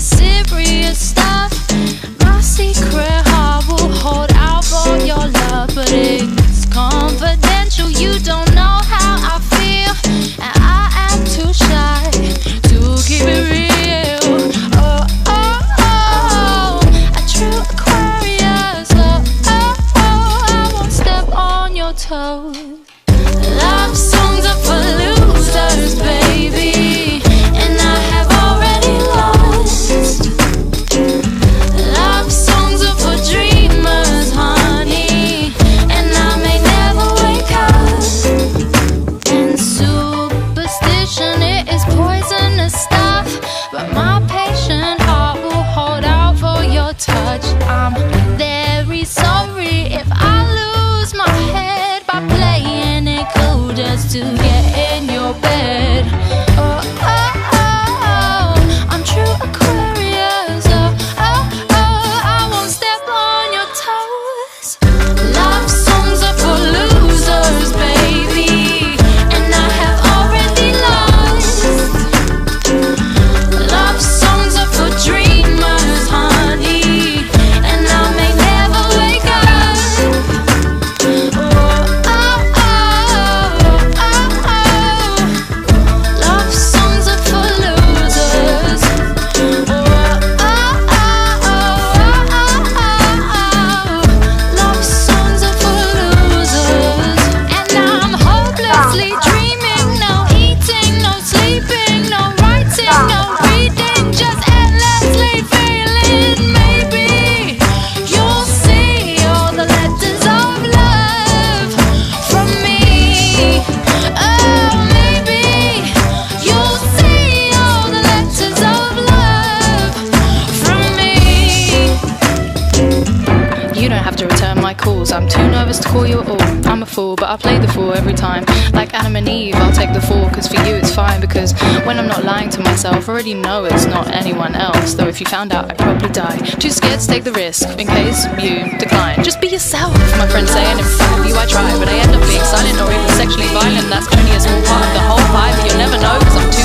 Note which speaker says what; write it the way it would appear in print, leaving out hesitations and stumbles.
Speaker 1: is serious stuff. My secret heart will hold out for your love, but it's confidential. You don't know how I feel, and I am too shy to keep it real. Oh, oh, oh, a true Aquarius. Oh, oh, oh, I won't step on your toes. Love songs are for losers, baby, and I have already lost. Love songs are for dreamers, honey, and I may never wake up. And superstition, it is poisonous stuff, but my patient heart will hold out for your touch. I'm very sorry if I lose my head by playing it cool just to get in your bed. Oh, oh, oh, oh, I'm true Aquarius. Oh, oh, oh, I won't step on your toes. Love songs are for losers, baby, and I have already lost. Love songs are for dreamers, honey, and I may never wake up. Oh, oh, oh, oh, oh. Love songs are for losers. Oh, oh, oh, oh, oh. Love songs are for losers. And I'm hopelessly dreaming, no eating, no sleeping, no writing, no reading, just endlessly feeling. Maybe you'll see all the letters of love from me. Oh, maybe you'll see all the letters of love from me. You don't have to return my calls, I'm too nervous to call you at all. I'm a fool, but I play the fool every time. Like Adam and Eve, I'll take the fall, cause for you it's fine. Because when I'm not lying to myself, I already know it's not anyone else. Though if you found out, I'd probably die. Too scared to take the risk, in case you decline. Just be yourself, my friends say, and in front of you I try. But I end up being silent or even sexually violent. That's only a small part of the whole pie, but you'll never know, cause I'm too